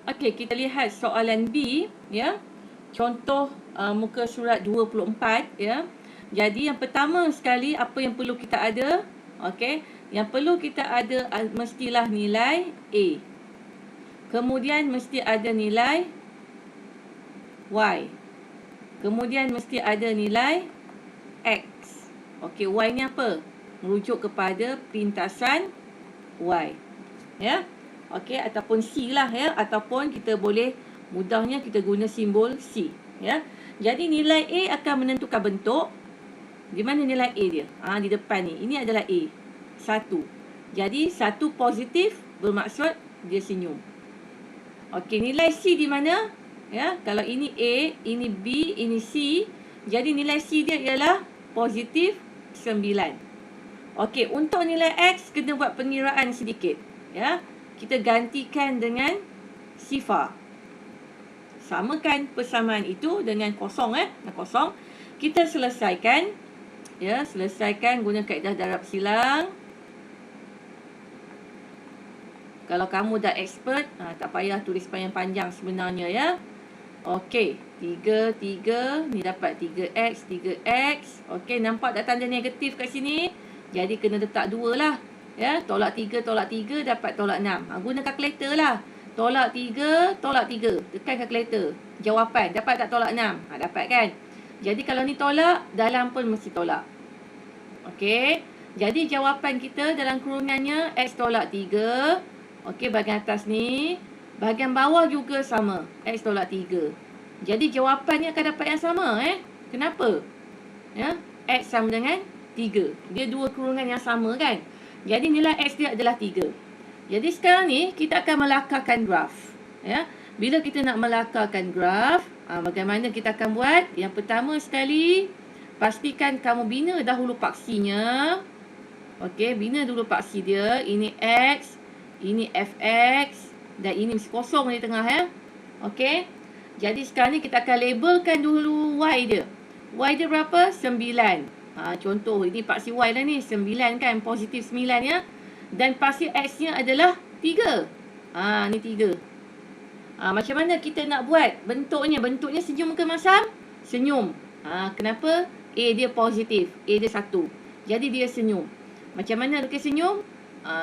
Okey, kita lihat soalan B, ya. Contoh muka surat 24, ya. Jadi yang pertama sekali apa yang perlu kita ada? Okey, yang perlu kita ada mestilah nilai A. Kemudian mesti ada nilai Y. Kemudian mesti ada nilai X. Okey, Y ni apa? Merujuk kepada pintasan Y. Ya. Okey, ataupun C lah, ya, ataupun kita boleh mudahnya kita guna simbol C, ya. Jadi nilai A akan menentukan bentuk. Di mana nilai A dia? Di depan ni. Ini adalah A. 1. Jadi 1 positif bermaksud dia senyum. Okey, nilai C di mana? Ya, kalau ini A, ini B, ini C, jadi nilai C dia ialah positif 9. Okey, untuk nilai X kena buat pengiraan sedikit, ya. Kita gantikan dengan sifar. Samakan persamaan itu dengan kosong, kosong. Kita selesaikan, ya, selesaikan guna kaedah darab silang. Kalau kamu dah expert, tak payah tulis panjang-panjang sebenarnya, ya. Okey, 3 ni dapat 3x, 3x. Okey, nampak tak tanda negatif kat sini? Jadi kena letak 2 lah. Ya, tolak 3 dapat tolak 6. Guna kalkulator lah. Tolak 3, tolak 3. Tekan kalkulator. Jawapan, dapat tak tolak 6? Dapat kan? Jadi kalau ni tolak, dalam pun mesti tolak. Okey. Jadi jawapan kita dalam kurungannya x tolak 3. Okey, bahagian atas ni. Bahagian bawah juga sama. X tolak 3. Jadi jawapannya akan dapat yang sama, Kenapa? Ya, X sama dengan 3. Dia dua kurungan yang sama kan? Jadi nilai X dia adalah 3. Jadi sekarang ni kita akan melakarkan graf. Ya. Bila kita nak melakarkan graf, bagaimana kita akan buat? Yang pertama sekali, pastikan kamu bina dahulu paksinya. Okey, bina dulu paksi dia. Ini X, ini Fx dan ini mesti kosong di tengah, ya. Okey. Jadi sekarang ni kita akan labelkan dulu Y dia. Y dia berapa? 9. Contoh, ini paksi Y lah ni. 9 kan? Positif 9, ya. Dan paksi X-nya adalah 3. Ni 3. Macam mana kita nak buat bentuknya? Bentuknya senyum ke masam? Senyum. Kenapa? A dia positif. A dia 1. Jadi dia senyum. Macam mana dia senyum?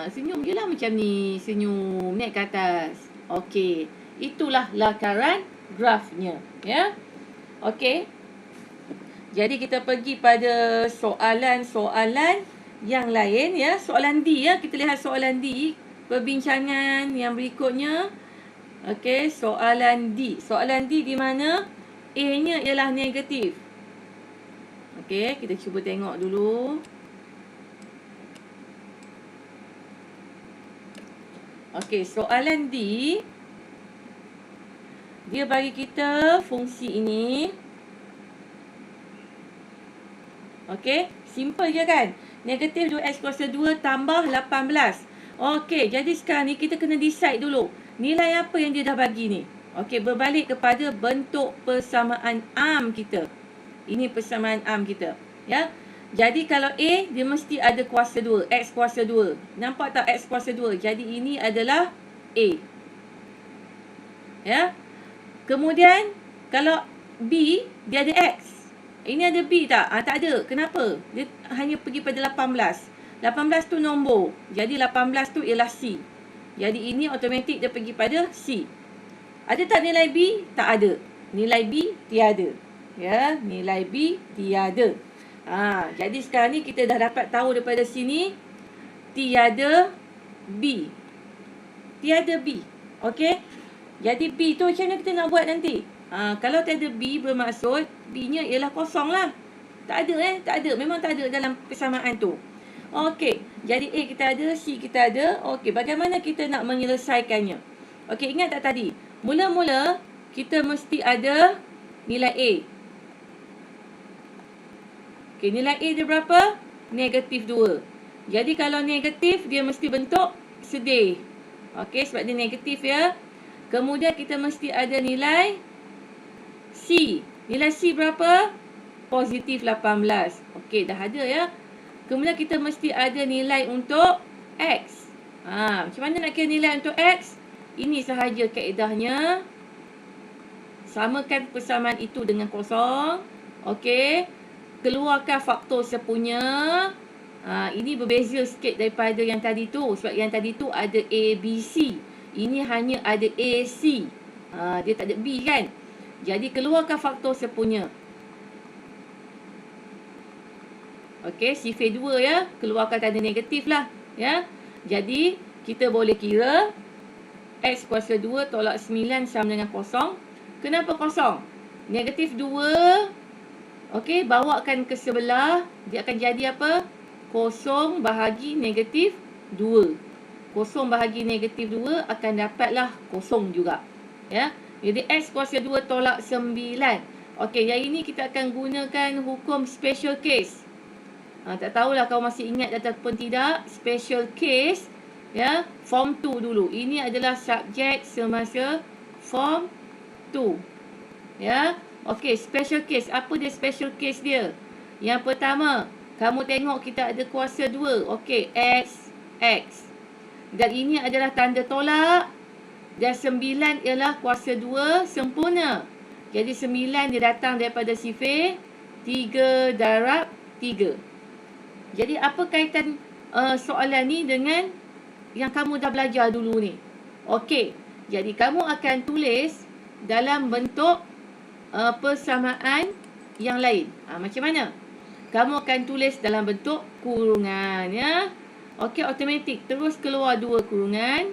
Senyum je lah macam ni. Senyum. Naik ke atas. Okey. Itulah lakaran grafnya. Ya. Okey. Jadi kita pergi pada soalan-soalan yang lain, ya. Soalan D, ya. Kita lihat soalan D. Perbincangan yang berikutnya. Okey, soalan D. Soalan D di mana A-nya ialah negatif. Okey, kita cuba tengok dulu. Okey, soalan D. Dia bagi kita fungsi ini. Okey, simple je kan? Negatif 2x kuasa 2 tambah 18. Okey, jadi sekarang ni kita kena decide dulu. Nilai apa yang dia dah bagi ni? Okey, berbalik kepada bentuk persamaan arm kita. Ini persamaan arm kita. Ya. Jadi kalau A, dia mesti ada kuasa 2. X kuasa 2. Nampak tak X kuasa 2? Jadi ini adalah A. Ya. Kemudian, kalau B, dia ada X. Ini ada B tak? Tak ada. Kenapa? Dia hanya pergi pada 18. 18 tu nombor. Jadi 18 tu ialah C. Jadi ini automatik dia pergi pada C. Ada tak nilai B? Tak ada. Nilai B tiada. Ya, nilai B tiada. Jadi sekarang ni kita dah dapat tahu daripada sini tiada B. Tiada B. Okey? Jadi B tu macam mana kita nak buat nanti? Kalau tiada B bermaksud B-nya ialah kosong lah. Tak ada, tak ada. Memang tak ada dalam persamaan tu. Okey. Jadi A kita ada, C kita ada. Okey, bagaimana kita nak menyelesaikannya? Okey, ingat tak tadi? Mula-mula kita mesti ada nilai A. Okey, nilai A dia berapa? Negatif 2. Jadi kalau negatif, dia mesti bentuk sedih. Okey, sebab dia negatif, ya. Kemudian kita mesti ada nilai C. Nilai C berapa? Positif 18. Okey, dah ada, ya. Kemudian kita mesti ada nilai untuk X. Macam mana nak kira nilai untuk X? Ini sahaja kaedahnya. Samakan persamaan itu dengan kosong. Okey. Keluarkan faktor sepunya. Ini berbeza sikit daripada yang tadi tu. Sebab yang tadi tu ada A, B, C. Ini hanya ada A, C. Dia tak ada B kan. Jadi keluarkan faktor sepunya. Okey, sifar 2 ya. Keluarkan tanda negatif lah. Ya. Jadi kita boleh kira X kuasa 2 tolak 9 sama dengan kosong. Kenapa kosong? Negatif 2. Okey, bawakan ke sebelah. Dia akan jadi apa? Kosong bahagi negatif 2. Kosong bahagi negatif 2 akan dapatlah kosong juga. Ya. Jadi X kuasa 2 tolak 9. Okey, yang ini kita akan gunakan hukum special case. Tak tahulah kau masih ingat ataupun tidak. Special case. Ya, form 2 dulu. Ini adalah subjek semasa form 2. Ya. Okey, special case. Apa dia special case dia? Yang pertama, kamu tengok kita ada kuasa 2. Okey, X, X. Dan ini adalah tanda tolak. Dan 9 ialah kuasa 2 sempurna. Jadi 9 dia datang daripada sifar 3 darab 3. Jadi apa kaitan soalan ni dengan yang kamu dah belajar dulu ni? Okey, jadi kamu akan tulis dalam bentuk persamaan yang lain. Macam mana? Kamu akan tulis dalam bentuk kurungan ya. Okey, automatik terus keluar 2 kurungan.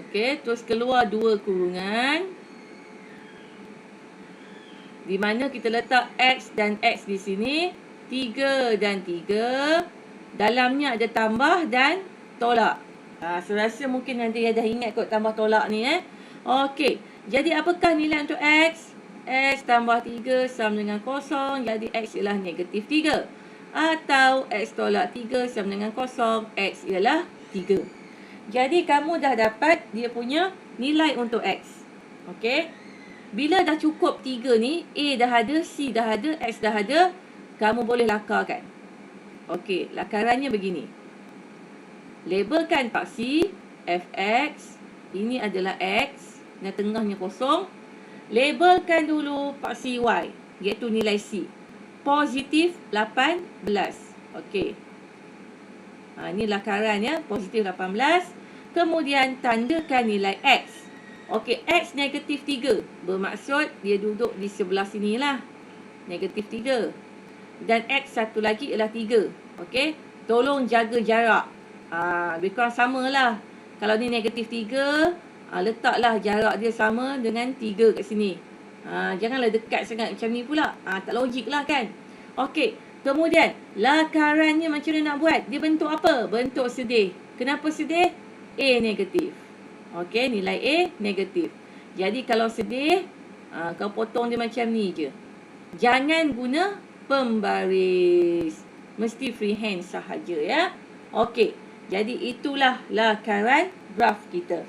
Okey, terus keluar 2 kurungan. Di mana kita letak X dan X di sini. 3 dan 3. Dalamnya ada tambah dan tolak. Saya rasa mungkin nanti dah ingat kot tambah tolak ni Okey. Jadi apakah nilai untuk X? X tambah 3 sama dengan kosong. Jadi X ialah negatif 3. Atau X tolak 3 sama dengan kosong. X ialah 3. Jadi kamu dah dapat dia punya nilai untuk X. Okey. Bila dah cukup 3 ni, A dah ada, C dah ada, X dah ada, kamu boleh lakarkan. Okey, lakarannya begini. Labelkan paksi Fx. Ini adalah X. Yang tengahnya kosong. Labelkan dulu paksi Y. Iaitu nilai C. Positif 18. Okey. Ini lakaran ya. Positif 18. Kemudian tandakan nilai X. Okey, X negatif 3. Bermaksud dia duduk di sebelah sini lah. Negatif 3. Dan X satu lagi ialah 3. Okey, tolong jaga jarak. Lebih kurang sama lah. Kalau ni negatif 3, letaklah jarak dia sama dengan 3 kat sini. Janganlah dekat sangat macam ni pula. Tak logik lah kan. Okey, kemudian lakarannya macam mana nak buat? Dia bentuk apa? Bentuk sedih. Kenapa sedih? A negatif. Okey, nilai A negatif. Jadi kalau sedih, kau potong dia macam ni je. Jangan guna pembaris. Mesti freehand sahaja ya. Okey, jadi itulah lakaran graf kita.